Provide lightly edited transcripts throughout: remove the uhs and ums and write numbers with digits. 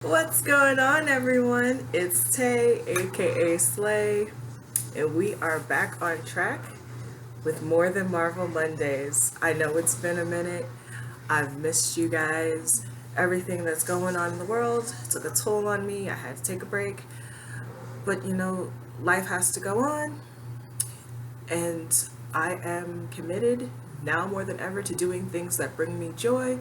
What's going on, everyone? It's Tay, aka Slay, and we are back on track with More Than Marvel Mondays. I know it's been a minute. I've missed you guys. Everything that's going on in the world took a toll on me. I had to take a break. But life has to go on, and I am committed now more than ever to doing things that bring me joy.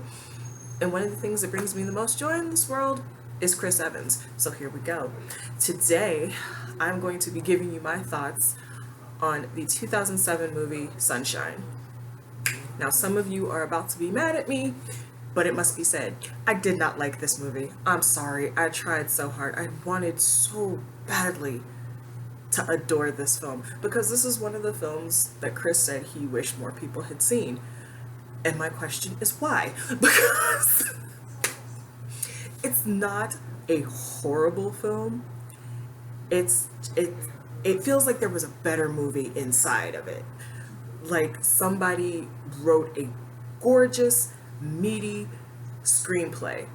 And one of the things that brings me the most joy in this world is Chris Evans. So here we go. Today, I'm going to be giving you my thoughts on the 2007 movie Sunshine. Now, some of you are about to be mad at me, but it must be said, I did not like this movie. I'm sorry. I tried so hard. I wanted so badly to adore this film because this is one of the films that Chris said he wished more people had seen. And my question is why? Because it's not a horrible film. It's it feels like there was a better movie inside of it. Like somebody wrote a gorgeous, meaty screenplay.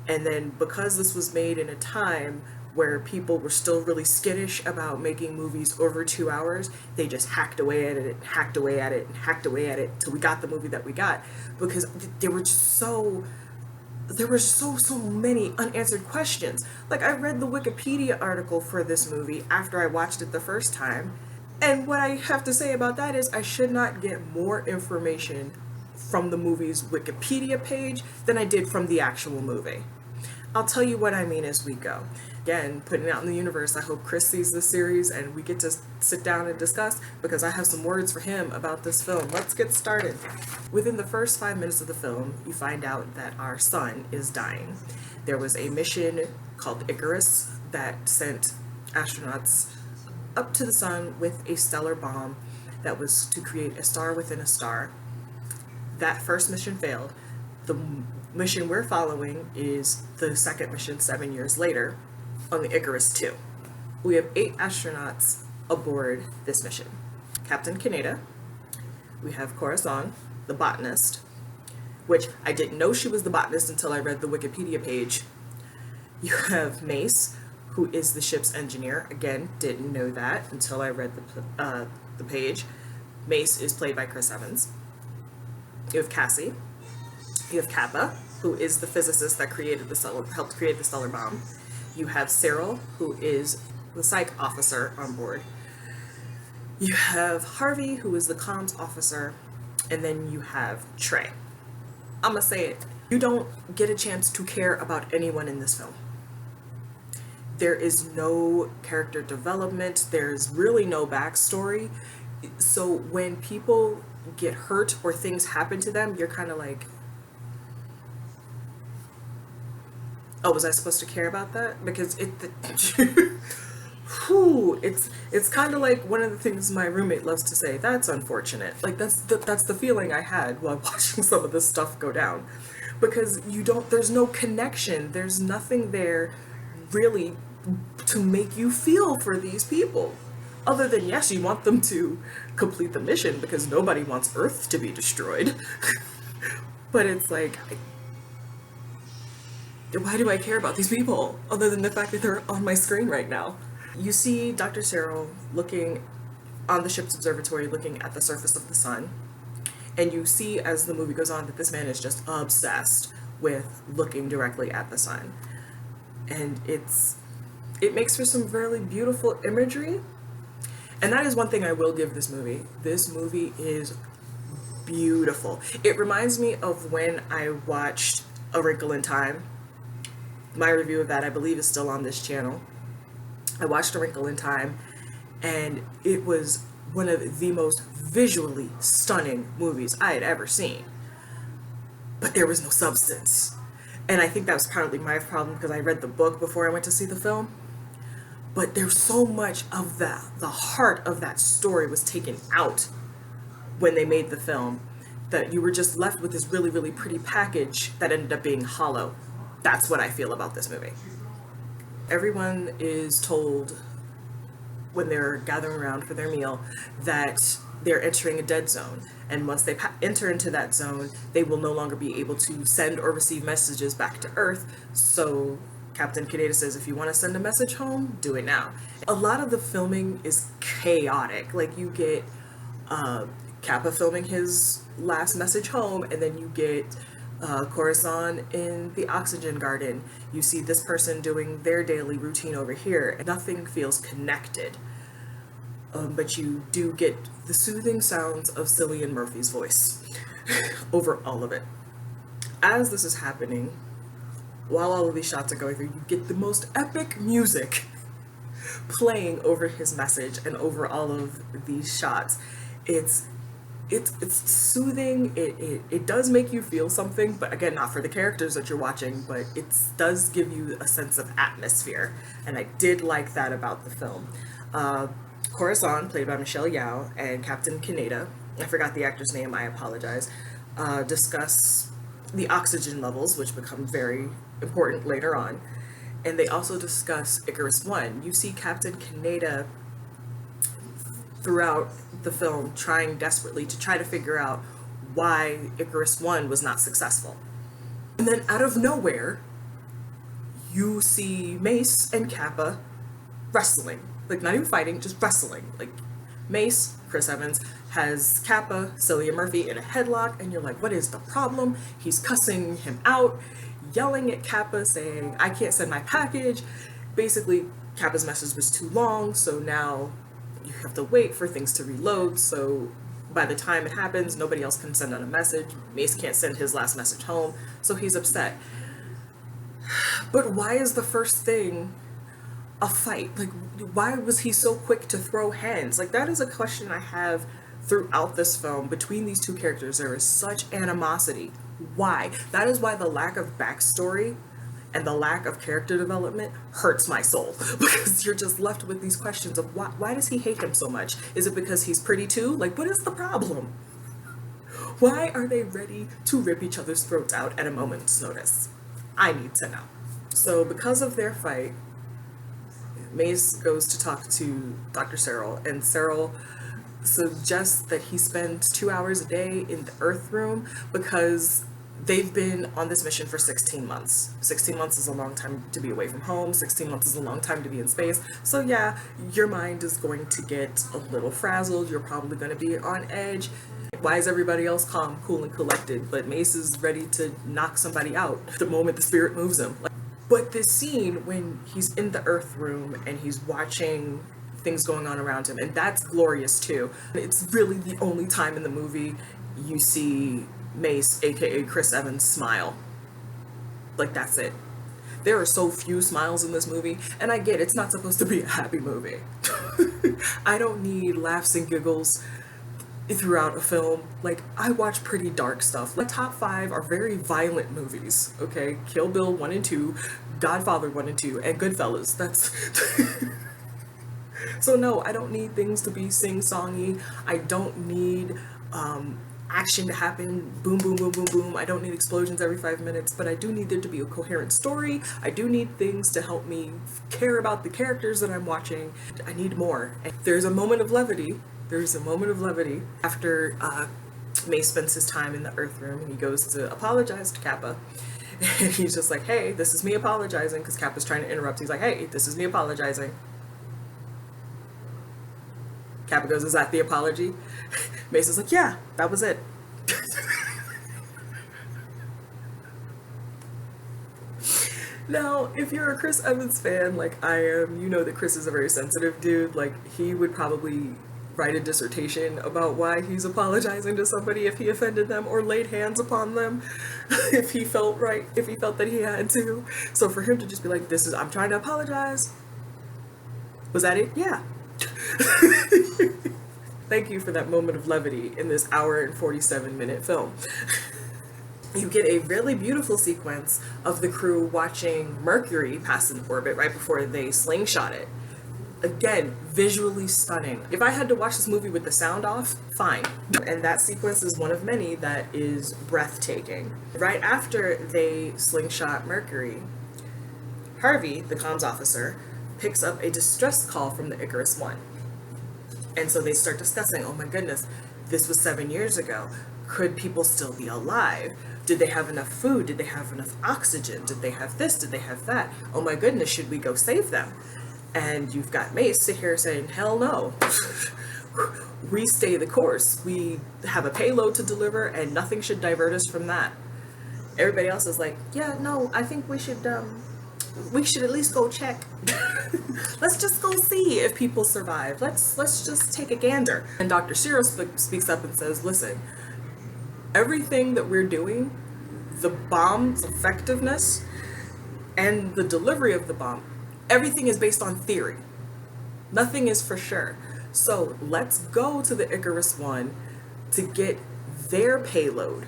And then because this was made in a time where people were still really skittish about making movies over 2 hours, they just hacked away at it, hacked away at it, and hacked away at it till we got the movie that we got. Because they were just so there were so many unanswered questions. Like, I read the Wikipedia article for this movie after I watched it the first time, and what I have to say about that is I should not get more information from the movie's Wikipedia page than I did from the actual movie. I'll tell you what I mean as we go. Again, putting it out in the universe, I hope Chris sees this series and we get to sit down and discuss, because I have some words for him about this film. Let's get started. Within the first 5 minutes of the film, you find out that our sun is dying. There was a mission called Icarus that sent astronauts up to the sun with a stellar bomb that was to create a star within a star. That first mission failed. The mission we're following is the second mission 7 years later on the Icarus 2. We have 8 astronauts aboard this mission. Captain Kaneda, we have Corazon, the botanist, which I didn't know she was the botanist until I read the Wikipedia page. You have Mace, who is the ship's engineer. Again, didn't know that until I read the page. Mace is played by Chris Evans. You have Cassie. You have Kappa, who is the physicist that helped create the stellar bomb. You have Cyril, who is the psych officer on board. You have Harvey, who is the comms officer, and then you have Trey. I'm gonna say it. You don't get a chance to care about anyone in this film. There is no character development. There's really no backstory. So when people get hurt or things happen to them, you're kind of like, oh, was I supposed to care about that? Because it's kind of like one of the things my roommate loves to say. That's unfortunate. Like that's the feeling I had while watching some of this stuff go down, because there's no connection. There's nothing there really to make you feel for these people, other than, yes, you want them to complete the mission because nobody wants Earth to be destroyed. But it's like, why do I care about these people other than the fact that they're on my screen right now? You see Dr. Cyril looking on the ship's observatory, looking at the surface of the sun, and you see as the movie goes on that this man is just obsessed with looking directly at the sun. And it makes for some really beautiful imagery. And that is one thing I will give this movie. This movie is beautiful. It reminds me of when I watched A Wrinkle in Time. My review of that, I believe, is still on this channel. I watched A Wrinkle in Time, and it was one of the most visually stunning movies I had ever seen. But there was no substance. And I think that was partly my problem because I read the book before I went to see the film. But there's so much of the heart of that story was taken out when they made the film, that you were just left with this really, really pretty package that ended up being hollow. That's what I feel about this movie. Everyone is told when they're gathering around for their meal that they're entering a dead zone. And once they enter into that zone, they will no longer be able to send or receive messages back to Earth. So Captain Kaneda says, if you want to send a message home, do it now. A lot of the filming is chaotic. Like, you get Kappa filming his last message home, and then you get Coruscant in the oxygen garden. You see this person doing their daily routine over here, and nothing feels connected. But you do get the soothing sounds of Cillian Murphy's voice over all of it. As this is happening, while all of these shots are going through, you get the most epic music playing over his message and over all of these shots. It's soothing. It does make you feel something, but again, not for the characters that you're watching, but it does give you a sense of atmosphere, and I did like that about the film. Coruscant, played by Michelle Yeoh, and Captain Kaneda, I forgot the actor's name, I apologize, discuss the oxygen levels, which become very important later on. And they also discuss Icarus One. You see Captain Kaneda throughout the film trying desperately to try to figure out why Icarus One was not successful. And then out of nowhere, you see Mace and Kappa wrestling. Like, not even fighting, just wrestling. Like, Mace, Chris Evans, has Kappa, Cillian Murphy, in a headlock, and you're like, what is the problem? He's cussing him out, yelling at Kappa, saying, I can't send my package. Basically, Kappa's message was too long, so now you have to wait for things to reload, so by the time it happens, nobody else can send out a message. Mace can't send his last message home, so he's upset. But why is the first thing a fight? Like, why was he so quick to throw hands? Like, that is a question I have throughout this film. Between these two characters, there is such animosity. Why? That is why the lack of backstory and the lack of character development hurts my soul, because you're just left with these questions of why does he hate him so much? Is it because he's pretty too? Like, what is the problem? Why are they ready to rip each other's throats out at a moment's notice? I need to know. So because of their fight, Mace goes to talk to Dr. Cyril, and Cyril suggests that he spends 2 hours a day in the Earth room because they've been on this mission for 16 months. 16 months is a long time to be away from home. 16 months is a long time to be in space. So yeah, your mind is going to get a little frazzled. You're probably going to be on edge. Why is everybody else calm, cool, and collected, but Mace is ready to knock somebody out the moment the spirit moves him? But this scene when he's in the Earth room and he's watching things going on around him, and that's glorious too. It's really the only time in the movie you see Mace, aka Chris Evans, smile. Like, that's it. There are so few smiles in this movie, and I get it's not supposed to be a happy movie. I don't need laughs and giggles throughout a film. Like, I watch pretty dark stuff. My top 5 are very violent movies, okay? Kill Bill 1 and 2, Godfather 1 and 2, and Goodfellas. That's so no, I don't need things to be sing-songy. I don't need action to happen, boom, boom, boom, boom, boom. I don't need explosions every 5 minutes, but I do need there to be a coherent story. I do need things to help me care about the characters that I'm watching. I need more. And there's a moment of levity. There's a moment of levity after Mace spends his time in the Earth room, and he goes to apologize to Kappa. And he's just like, hey, this is me apologizing, because Kappa's trying to interrupt. He's like, hey, this is me apologizing. Kappa goes, is that the apology? Mace is like, yeah, that was it. Now, if you're a Chris Evans fan like I am, you know that Chris is a very sensitive dude. Like, he would probably write a dissertation about why he's apologizing to somebody if he offended them or laid hands upon them if he felt that he had to. So for him to just be like, I'm trying to apologize. Was that it? Yeah. Thank you for that moment of levity in this hour and 47-minute film. You get a really beautiful sequence of the crew watching Mercury pass in orbit right before they slingshot it. Again, visually stunning. If I had to watch this movie with the sound off, fine. And that sequence is one of many that is breathtaking. Right after they slingshot Mercury, Harvey, the comms officer, picks up a distress call from the Icarus One. And so they start discussing, oh my goodness, this was 7 years ago. Could people still be alive? Did they have enough food? Did they have enough oxygen? Did they have this? Did they have that? Oh my goodness, should we go save them? And you've got Mace sit here saying, hell no. We stay the course. We have a payload to deliver and nothing should divert us from that. Everybody else is like, yeah, no, I think we should at least go check. Let's just go see if people survive. Let's just take a gander. And Dr. Cyril speaks up and says, listen, everything that we're doing, the bomb's effectiveness and the delivery of the bomb, everything is based on theory. Nothing is for sure. So let's go to the Icarus One to get their payload.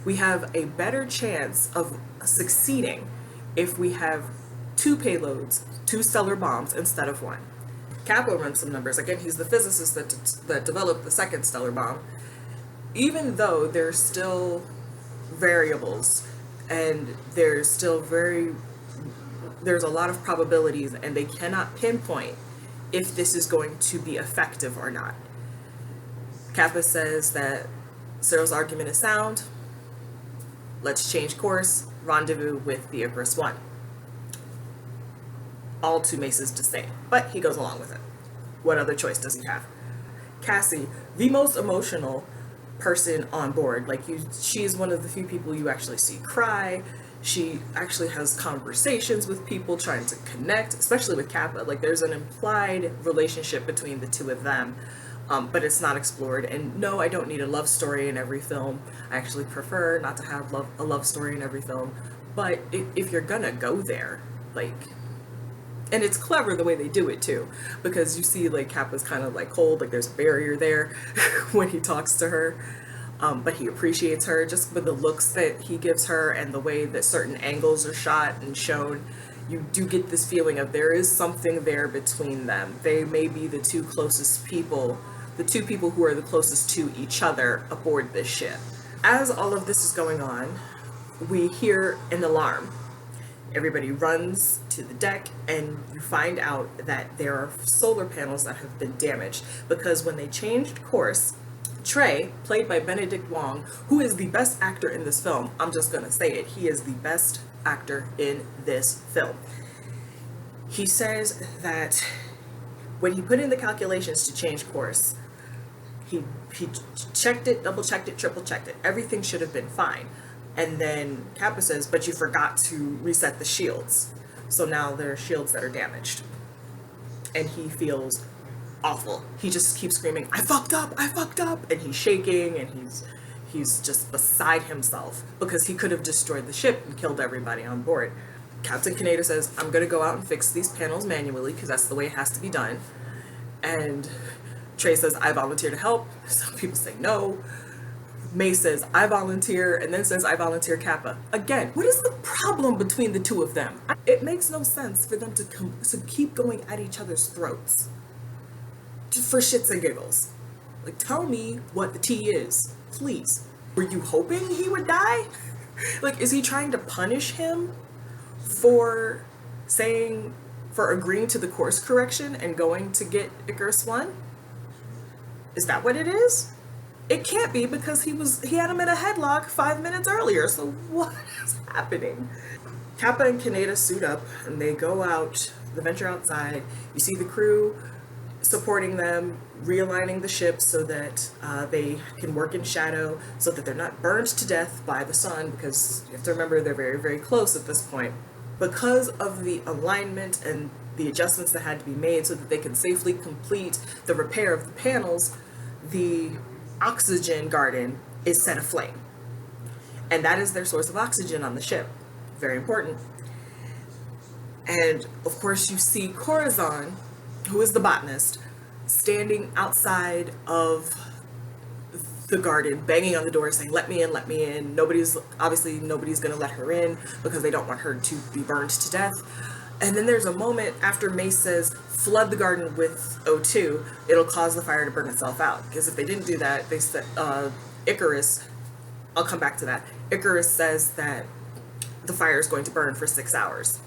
We have a better chance of succeeding if we have 2 payloads, 2 stellar bombs instead of 1. Kappa runs some numbers. Again, he's the physicist that developed the second stellar bomb. Even though there's still variables and there's a lot of probabilities and they cannot pinpoint if this is going to be effective or not. Kappa says that Cyril's argument is sound. Let's change course, rendezvous with the Icarus One. All to Mace's disdain, but he goes along with it. What other choice does he have? Cassie, the most emotional person on board, she is one of the few people you actually see cry. She actually has conversations with people, trying to connect, especially with Kappa. There's an implied relationship between the two of them, but it's not explored. And no, I don't need a love story in every film. I actually prefer not to have a love story in every film. But if you're gonna go there, and it's clever the way they do it too, because you see Kappa's kind of cold, there's a barrier there when he talks to her. But he appreciates her just with the looks that he gives her and the way that certain angles are shot and shown. You do get this feeling of there is something there between them. They may be the 2 closest people, the 2 people who are the closest to each other aboard this ship. As all of this is going on, we hear an alarm. Everybody runs to the deck and you find out that there are solar panels that have been damaged because when they changed course, Trey, played by Benedict Wong, who is the best actor in this film, I'm just gonna say it, he is the best actor in this film. He says that when he put in the calculations to change course, he checked it, double checked it, triple checked it, everything should have been fine. And then Kappa says, but you forgot to reset the shields. So now there are shields that are damaged. And he feels awful. He just keeps screaming, I fucked up, and he's shaking and he's just beside himself because he could have destroyed the ship and killed everybody on board. Captain Kaneda says, I'm gonna go out and fix these panels manually because that's the way it has to be done. And Trey says, I volunteer to help. Some people say no. May says, I volunteer, and then says, I volunteer Kappa. Again, what is the problem between the 2 of them? It makes no sense for them to keep going at each other's throats. For shits and giggles. Tell me what the tea is, please. Were you hoping he would die? Is he trying to punish him for agreeing to the course correction and going to get Icarus One? Is that what it is? It can't be because he had him in a headlock 5 minutes earlier, so what is happening? Kappa and Kaneda suit up and they go out, they venture outside. You see the crew supporting them, realigning the ship so that they can work in shadow, so that they're not burned to death by the sun, because you have to remember they're very, very close at this point. Because of the alignment and the adjustments that had to be made so that they can safely complete the repair of the panels, the oxygen garden is set aflame. And that is their source of oxygen on the ship. Very important. And of course you see Corazon, who is the botanist, standing outside of the garden, banging on the door saying, let me in, let me in. Nobody's gonna let her in because they don't want her to be burned to death. And then there's a moment after Mace says, flood the garden with O2, it'll cause the fire to burn itself out. Because if they didn't do that, they said, Icarus, I'll come back to that. Icarus says that the fire is going to burn for 6 hours.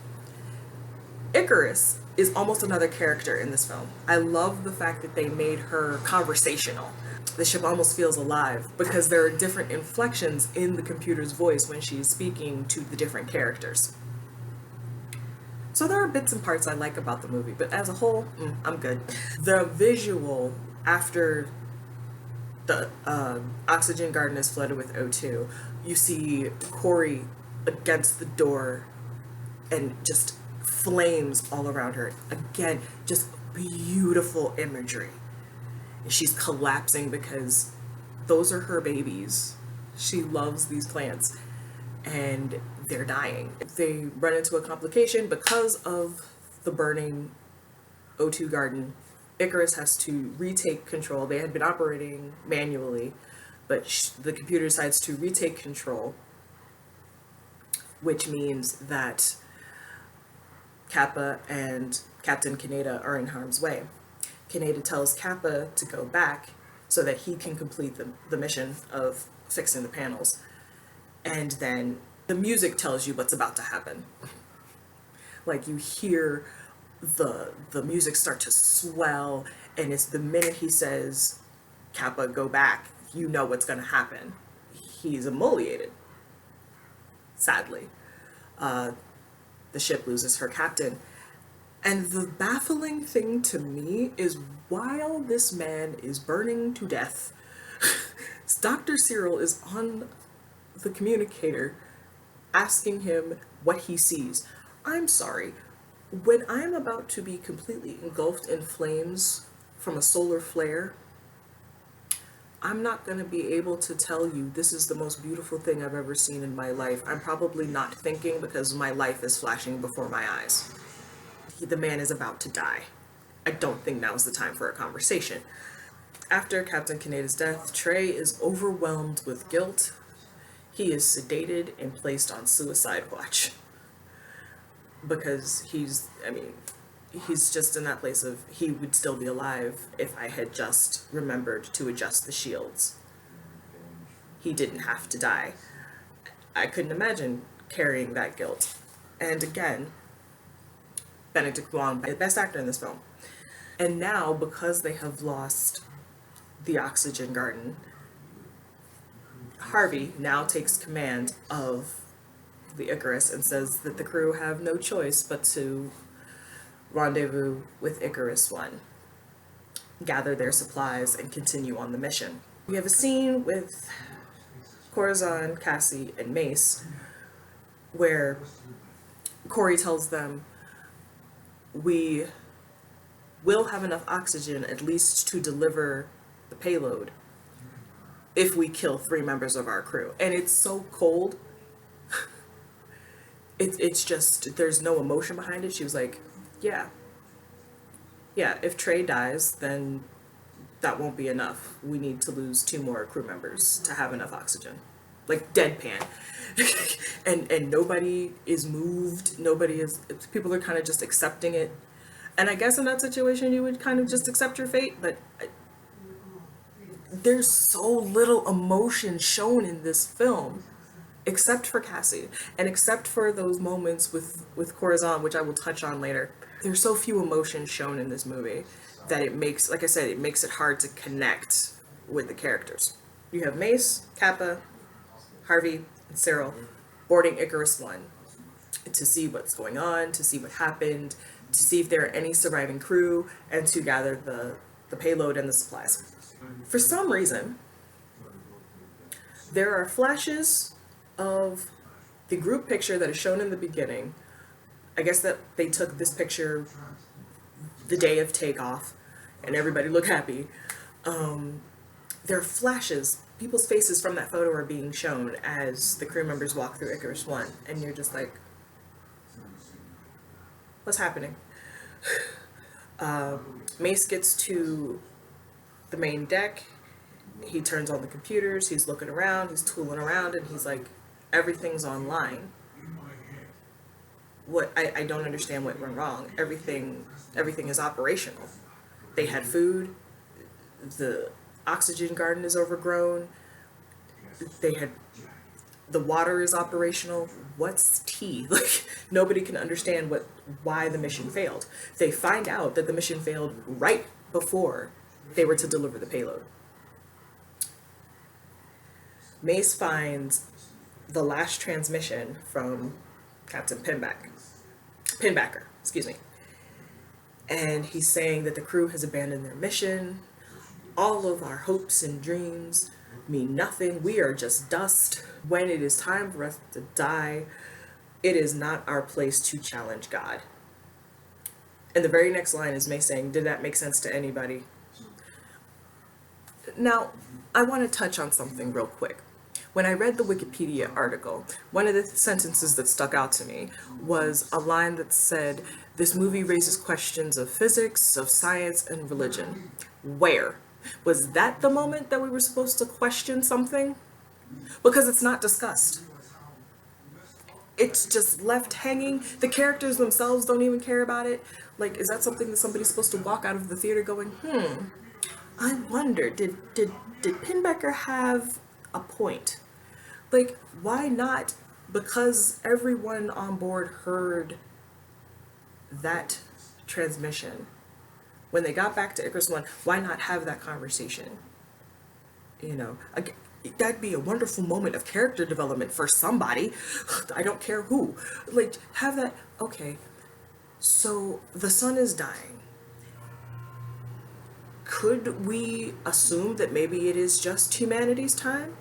Icarus is almost another character in this film. I love the fact that they made her conversational. the ship almost feels alive because there are different inflections in the computer's voice when she's speaking to the different characters. So there are bits and parts I like about the movie, but as a whole, I'm good. The visual after the oxygen garden is flooded with O2, you see Corey against the door and just flames all around her. Again, just beautiful imagery. She's collapsing because those are her babies. She loves these plants and they're dying. They run into a complication because of the burning O2 garden. Icarus has to retake control. They had been operating manually, but the computer decides to retake control, which means that Kappa and Captain Kaneda are in harm's way. Kaneda tells Kappa to go back so that he can complete the mission of fixing the panels. And then the music tells you what's about to happen. Like you hear the music start to swell, and it's the minute he says, Kappa, go back, you know what's going to happen. He's emoliated, sadly. The ship loses her captain. And the baffling thing to me is while this man is burning to death, Dr. Cyril is on the communicator asking him what he sees. I'm sorry, when I'm about to be completely engulfed in flames from a solar flare, I'm not going to be able to tell you this is the most beautiful thing I've ever seen in my life. I'm probably not thinking because my life is flashing before my eyes. The man is about to die. I don't think now is the time for a conversation. After Captain Kaneda's death, Trey is overwhelmed with guilt. He is sedated and placed on suicide watch. Because he's just in that place of, he would still be alive if I had just remembered to adjust the shields. He didn't have to die. I couldn't imagine carrying that guilt. And again, Benedict Wong, the best actor in this film. And now, because they have lost the oxygen garden, Harvey now takes command of the Icarus and says that the crew have no choice but to rendezvous with Icarus 1, gather their supplies, and continue on the mission. We have a scene with Corazon, Cassie, and Mace where Corey tells them, we will have enough oxygen at least to deliver the payload if we kill 3 members of our crew. And it's so cold. It's just, there's no emotion behind it. She was like, yeah, if Trey dies, then that won't be enough. We need to lose 2 more crew members to have enough oxygen. Like deadpan. and nobody is moved. People are kind of just accepting it. And I guess in that situation you would kind of just accept your fate, but there's so little emotion shown in this film, except for Cassie, and except for those moments with Corazon, which I will touch on later. There's so few emotions shown in this movie that it makes, like I said, it makes it hard to connect with the characters. You have Mace, Kappa, Harvey, and Cyril boarding Icarus 1 to see what's going on, to see what happened, to see if there are any surviving crew, and to gather the payload and the supplies. For some reason, there are flashes of the group picture that is shown in the beginning. I guess that they took this picture the day of takeoff, and everybody looked happy. There are flashes. People's faces from that photo are being shown as the crew members walk through Icarus 1, and you're just like, what's happening? Mace gets to the main deck. He turns on the computers. He's looking around. He's tooling around, and he's like, everything's online. I don't understand what went wrong. Everything is operational. They had food. The oxygen garden is overgrown. The water is operational. What's tea? Like, nobody can understand why the mission failed. They find out that the mission failed right before they were to deliver the payload. Mace finds the last transmission from Captain Pinbacker, excuse me. And he's saying that the crew has abandoned their mission. All of our hopes and dreams mean nothing. We are just dust. When it is time for us to die, it is not our place to challenge God. And the very next line is May saying, did that make sense to anybody? Now, I want to touch on something real quick. When I read the Wikipedia article, one of the sentences that stuck out to me was a line that said, this movie raises questions of physics, of science, and religion. Where? Was that the moment that we were supposed to question something? Because it's not discussed. It's just left hanging. The characters themselves don't even care about it. Like, is that something that somebody's supposed to walk out of the theater going, I wonder, did Pinbacker have a point? Like, why not? Because everyone on board heard that transmission. When they got back to Icarus One, why not have that conversation? You know, that'd be a wonderful moment of character development for somebody. I don't care who. Like, have that, okay, so the sun is dying. Could we assume that maybe it is just humanity's time?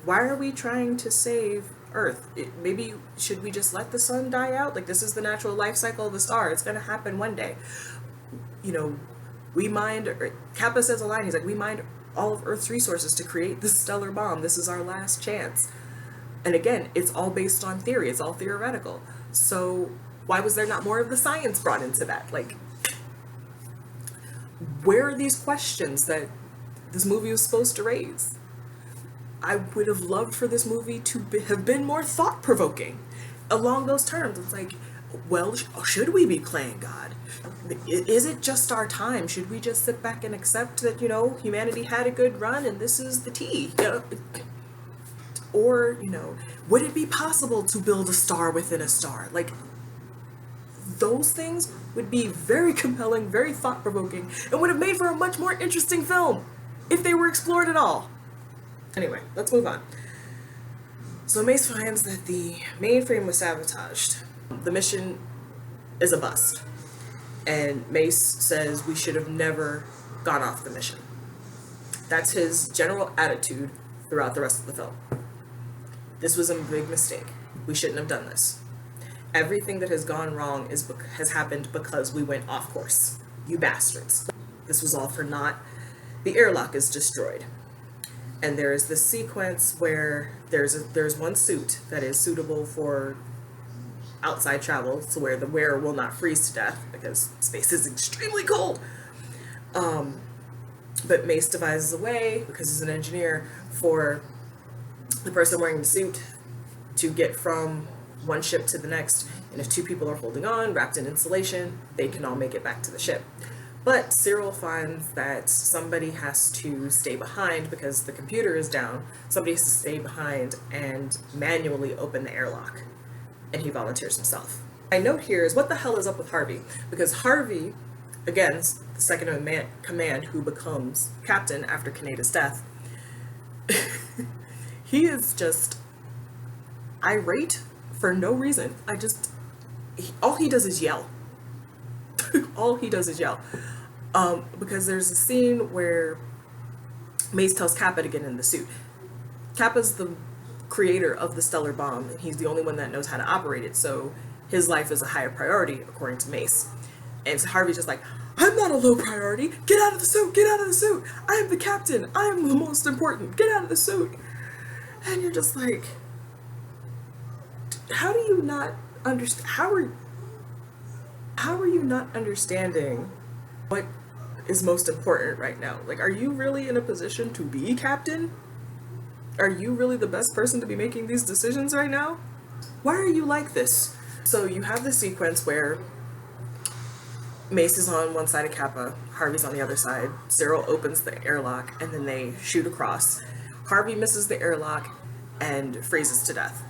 Why are we trying to save Earth? Maybe should we just let the sun die out? Like, this is the natural life cycle of the star. It's going to happen one day. You know, we mined, Kappa says a line, he's like, we mined all of Earth's resources to create this stellar bomb. This is our last chance. And again, it's all based on theory. It's all theoretical. So why was there not more of the science brought into that? Like, where are these questions that this movie was supposed to raise? I would have loved for this movie to have been more thought-provoking along those terms. It's like, well, should we be playing God? Is it just our time? Should we just sit back and accept that, you know, humanity had a good run and this is the tea? You know? Or, you know, would it be possible to build a star within a star? Like, those things would be very compelling, very thought-provoking, and would have made for a much more interesting film if they were explored at all. Anyway, let's move on. So Mace finds that the mainframe was sabotaged. The mission is a bust. And Mace says we should have never gone off the mission. That's his general attitude throughout the rest of the film. This was a big mistake. We shouldn't have done this. Everything that has gone wrong has happened because we went off course. You bastards. This was all for naught. The airlock is destroyed. And there is this sequence where there's one suit that is suitable for outside travel, so where the wearer will not freeze to death because space is extremely cold. But Mace devises a way, because he's an engineer, for the person wearing the suit to get from one ship to the next, and if two people are holding on, wrapped in insulation, they can all make it back to the ship. But Cyril finds that somebody has to stay behind because the computer is down. Somebody has to stay behind and manually open the airlock, and he volunteers himself. My note here is, what the hell is up with Harvey? Because Harvey, again, the second in command who becomes captain after Kaneda's death, he is just irate for no reason. All he does is yell. All he does is yell. Because there's a scene where Mace tells Kappa to get in the suit. Kappa's the creator of the stellar bomb, and he's the only one that knows how to operate it, so his life is a higher priority, according to Mace. And so Harvey's just like, I'm not a low priority! Get out of the suit! Get out of the suit! I am the captain! I am the most important! Get out of the suit! And you're just like, how do you not understand? How are you not understanding what is most important right now? Like, are you really in a position to be captain? Are you really the best person to be making these decisions right now? Why are you like this? So you have the sequence where Mace is on one side of Kappa, Harvey's on the other side. Cyril opens the airlock, and then they shoot across. Harvey misses the airlock and freezes to death.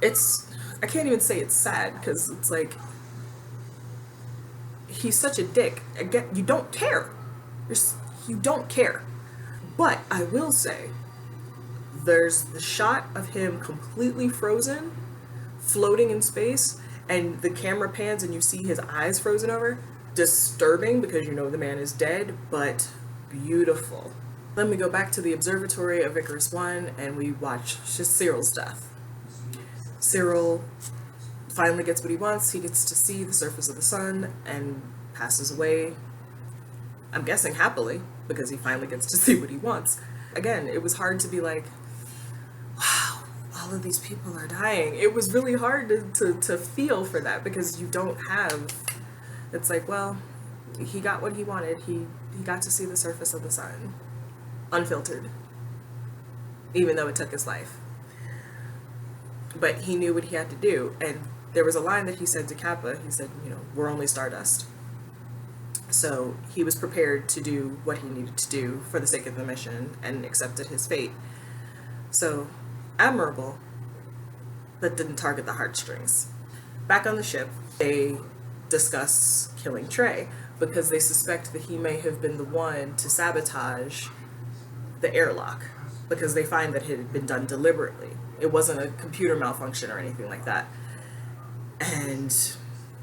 I can't even say it's sad, because it's like, he's such a dick. Again, you don't care. You don't care. But I will say, there's the shot of him completely frozen, floating in space, and the camera pans and you see his eyes frozen over. Disturbing because you know the man is dead, but beautiful. Then we go back to the observatory of Icarus One and we watch Cyril's death. Cyril finally gets what he wants. He gets to see the surface of the sun and passes away. I'm guessing happily, because he finally gets to see what he wants. Again, it was hard to be like, wow, all of these people are dying. It was really hard to feel for that because you don't have, it's like, well, he got what he wanted. He got to see the surface of the sun, unfiltered, even though it took his life. But he knew what he had to do. And there was a line that he said to Kappa. He said, you know, we're only stardust. So he was prepared to do what he needed to do for the sake of the mission and accepted his fate. So admirable, but didn't target the heartstrings. Back on the ship, they discuss killing Trey because they suspect that he may have been the one to sabotage the airlock because they find that it had been done deliberately. It wasn't a computer malfunction or anything like that. And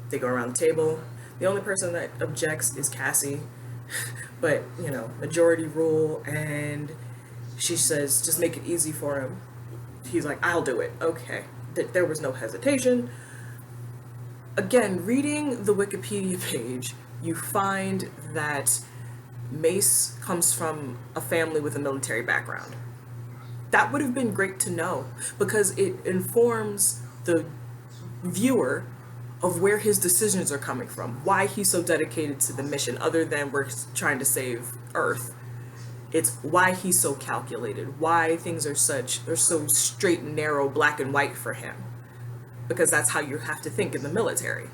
they go around the table. The only person that objects is Cassie, but, you know, majority rule, and she says, just make it easy for him. He's like, I'll do it. Okay. There was no hesitation. Again, reading the Wikipedia page, you find that Mace comes from a family with a military background. That would have been great to know because it informs the viewer of where his decisions are coming from, why he's so dedicated to the mission, other than we're trying to save Earth. It's why he's so calculated, why things are so straight and narrow, black and white for him. Because that's how you have to think in the military.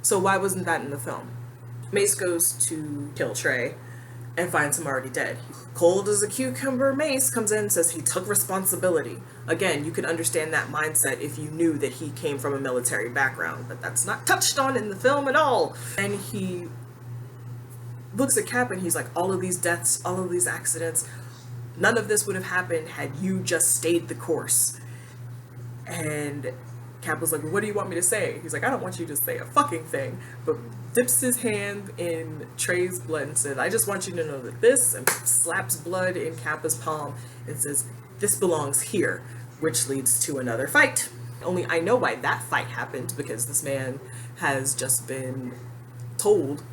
So why wasn't that in the film? Mace goes to kill Trey and finds him already dead. Cold as a cucumber, Mace comes in and says he took responsibility. Again, you could understand that mindset if you knew that he came from a military background, but that's not touched on in the film at all. And he looks at Cap and he's like, all of these deaths, all of these accidents, none of this would have happened had you just stayed the course. And Cap was like, what do you want me to say? He's like, I don't want you to say a fucking thing, but dips his hand in Trey's blood and said, I just want you to know that this, and slaps blood in Kappa's palm and says, this belongs here, which leads to another fight. Only I know why that fight happened, because this man has just been told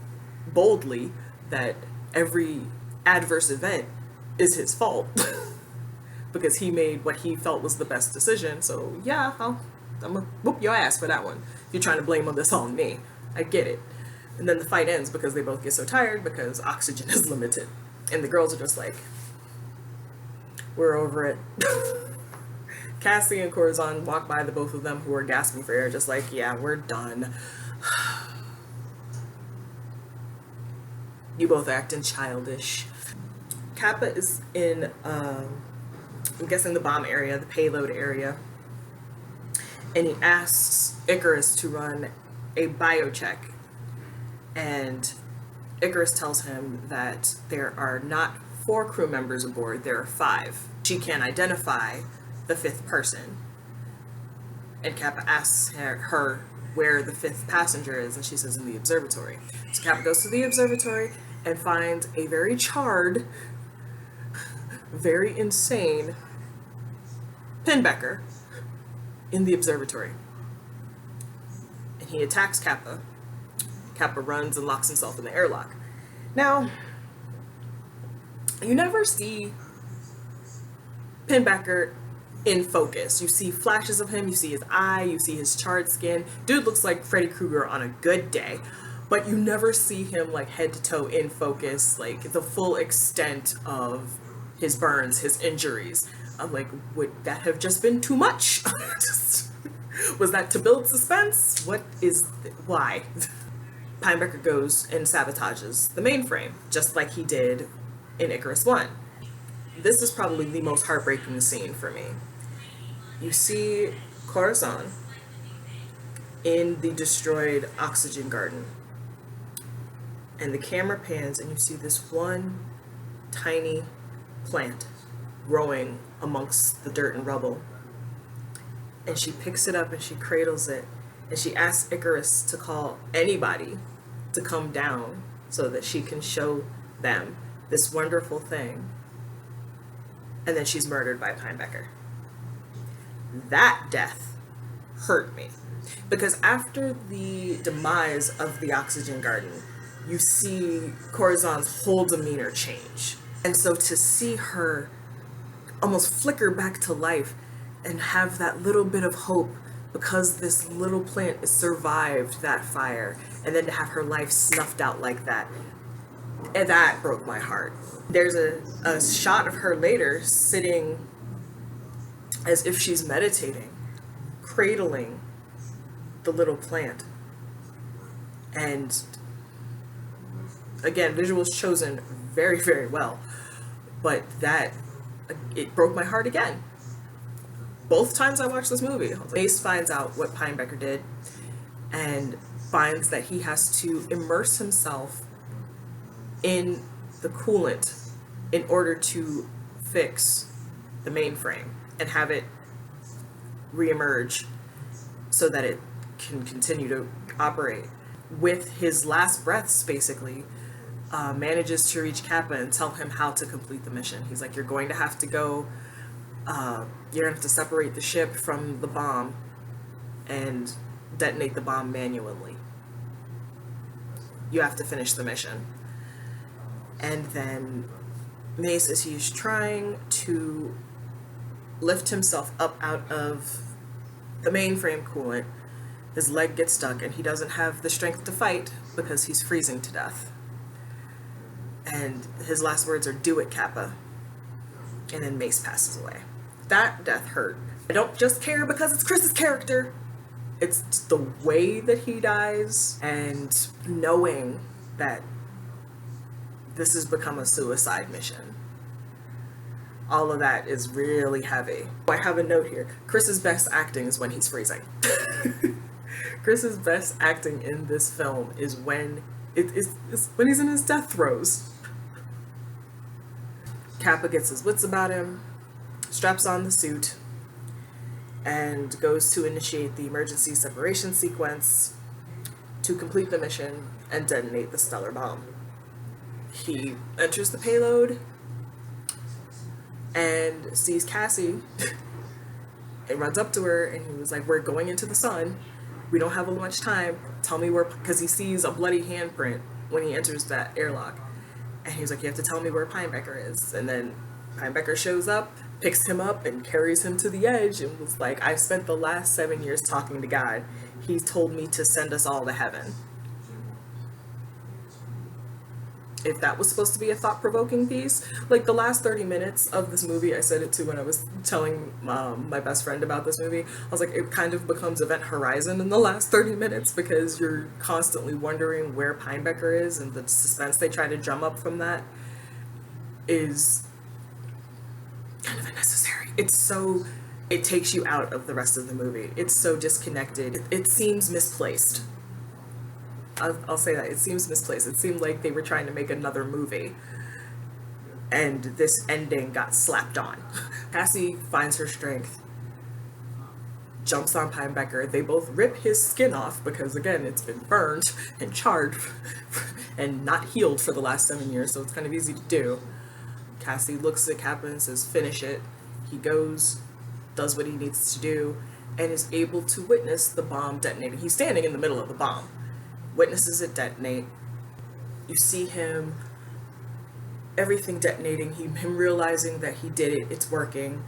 boldly that every adverse event is his fault because he made what he felt was the best decision. So yeah, I'm gonna whoop your ass for that one. You're trying to blame this on me. I get it. And then the fight ends because they both get so tired because oxygen is limited. And the girls are just like, we're over it. Cassie and Corazon walk by the both of them who are gasping for air, just like, yeah, we're done. You both acting childish. Kappa is in, I'm guessing the bomb area, the payload area. And he asks Icarus to run a biocheck. And Icarus tells him that there are not 4 crew members aboard, there are 5. She can't identify the 5th person. And Kappa asks her where the 5th passenger is, and she says in the observatory. So Kappa goes to the observatory and finds a very charred, very insane Pinbacker in the observatory. And he attacks Kappa. Kappa runs and locks himself in the airlock. Now, you never see Pinbacker in focus. You see flashes of him, you see his eye, you see his charred skin. Dude looks like Freddy Krueger on a good day. But you never see him like head to toe in focus, like the full extent of his burns, his injuries. I'm like, would that have just been too much? Was that to build suspense? Why? Pinbacker goes and sabotages the mainframe, just like he did in Icarus One. This is probably the most heartbreaking scene for me. You see Corazon in the destroyed oxygen garden. And the camera pans and you see this one tiny plant growing amongst the dirt and rubble. And she picks it up and she cradles it. And she asks Icarus to call anybody to come down so that she can show them this wonderful thing. And then she's murdered by Pinebecker. That death hurt me. Because after the demise of the Oxygen Garden, you see Corazon's whole demeanor change. And so to see her almost flicker back to life and have that little bit of hope because this little plant has survived that fire, and then to have her life snuffed out like that, and that broke my heart. There's a shot of her later sitting as if she's meditating, cradling the little plant. And again, visuals chosen very, very well, but that, it broke my heart again. Both times I watched this movie, Mace finds out what Pinebecker did and finds that he has to immerse himself in the coolant in order to fix the mainframe and have it reemerge so that it can continue to operate. With his last breaths, basically, manages to reach Kappa and tell him how to complete the mission. He's like, you're going to have to go, you're going to have to separate the ship from the bomb and detonate the bomb manually. You have to finish the mission. And then Mace, as he's trying to lift himself up out of the mainframe coolant, his leg gets stuck and he doesn't have the strength to fight because he's freezing to death. And his last words are, "Do it, Kappa." And then Mace passes away. That death hurt. I don't just care because it's Chris's character. It's the way that he dies and knowing that this has become a suicide mission. All of that is really heavy. I have a note here. Chris's best acting is when he's freezing. Chris's best acting in this film is when it's when he's in his death throes. Kappa gets his wits about him, straps on the suit, and goes to initiate the emergency separation sequence to complete the mission and detonate the stellar bomb. He enters the payload and sees Cassie and runs up to her and he was like, "We're going into the sun. We don't have much time. Tell me where," because he sees a bloody handprint when he enters that airlock. And he was like, "You have to tell me where Pinebecker is." And then Pinebecker shows up, picks him up and carries him to the edge and was like, "I've spent the last 7 years talking to God. He's told me to send us all to heaven." If that was supposed to be a thought-provoking piece, like the last 30 minutes of this movie, I said it too when I was telling my best friend about this movie, I was like, it kind of becomes Event Horizon in the last 30 minutes because you're constantly wondering where Pinebecker is, and the suspense they try to drum up from that is kind of unnecessary. It takes you out of the rest of the movie. It's so disconnected. It seems misplaced. I'll say that. It seems misplaced. It seemed like they were trying to make another movie and this ending got slapped on. Cassie finds her strength, jumps on Pinebecker. They both rip his skin off because, again, it's been burned and charred and not healed for the last 7 years, so it's kind of easy to do. Cassie looks at Kappa and says, "Finish it." He goes, does what he needs to do, and is able to witness the bomb detonating. He's standing in the middle of the bomb. Witnesses it detonate. You see him, everything detonating, him realizing that he did it, it's working.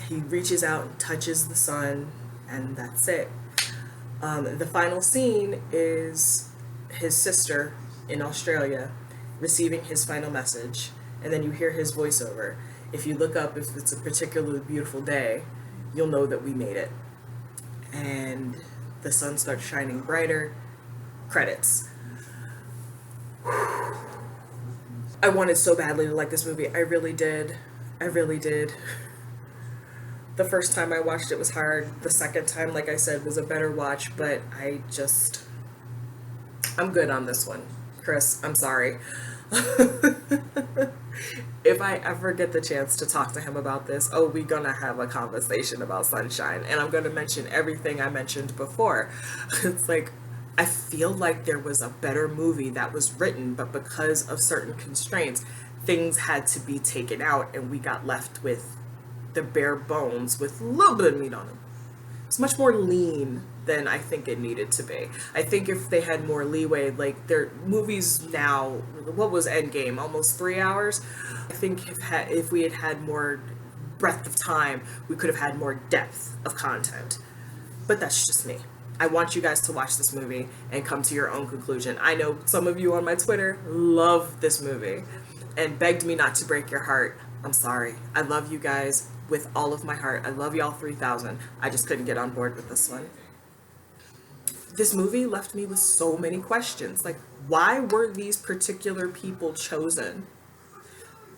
He reaches out and touches the sun, and that's it. The final scene is his sister in Australia receiving his final message, and then you hear his voiceover. "If you look up, if it's a particularly beautiful day, you'll know that we made it." And the sun starts shining brighter. Credits. I wanted so badly to like this movie. I really did. I really did. The first time I watched it was hard. The second time, like I said, was a better watch, but I'm good on this one. Chris, I'm sorry. If I ever get the chance to talk to him about this, oh, we're gonna have a conversation about Sunshine, and I'm gonna mention everything I mentioned before. It's like, I feel like there was a better movie that was written, but because of certain constraints, things had to be taken out, and we got left with the bare bones with a little bit of meat on them. It's much more lean than I think it needed to be. I think if they had more leeway, like their movies now, what was Endgame? Almost 3 hours. I think if we had had more breadth of time, we could have had more depth of content. But that's just me. I want you guys to watch this movie and come to your own conclusion. I know some of you on my Twitter love this movie and begged me not to break your heart. I'm sorry. I love you guys with all of my heart. I love y'all 3,000. I just couldn't get on board with this one. This movie left me with so many questions. Like, why were these particular people chosen?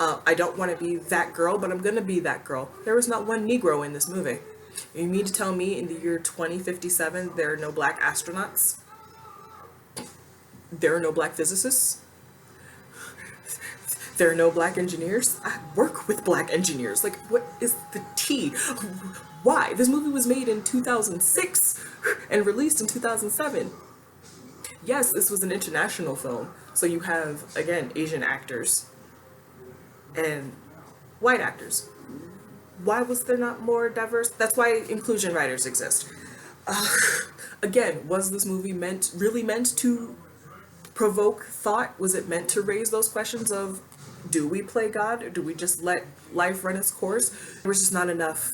I don't want to be that girl, but I'm going to be that girl. There was not one Negro in this movie. You mean to tell me in the year 2057 there are no black astronauts? There are no black physicists? There are no black engineers? I work with black engineers. Like, what is the tea? Why? This movie was made in 2006 and released in 2007. Yes, this was an international film. So you have, again, Asian actors and white actors. Why was there not more diverse? That's why inclusion writers exist. Again, was this movie really meant to provoke thought? Was it meant to raise those questions of, do we play God or do we just let life run its course? There was just not enough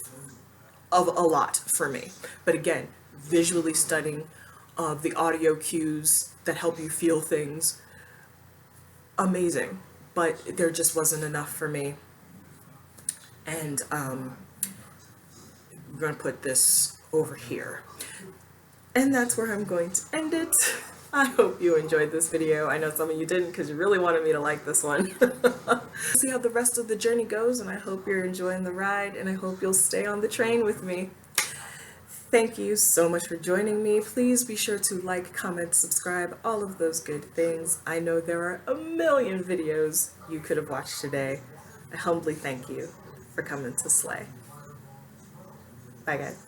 of a lot for me. But again, visually stunning, the audio cues that help you feel things, amazing. But there just wasn't enough for me. And we're going to put this over here. And that's where I'm going to end it. I hope you enjoyed this video. I know some of you didn't because you really wanted me to like this one. See how the rest of the journey goes, and I hope you're enjoying the ride, and I hope you'll stay on the train with me. Thank you so much for joining me. Please be sure to like, comment, subscribe, all of those good things. I know there are a million videos you could have watched today. I humbly thank you for coming to Slay. Bye, guys.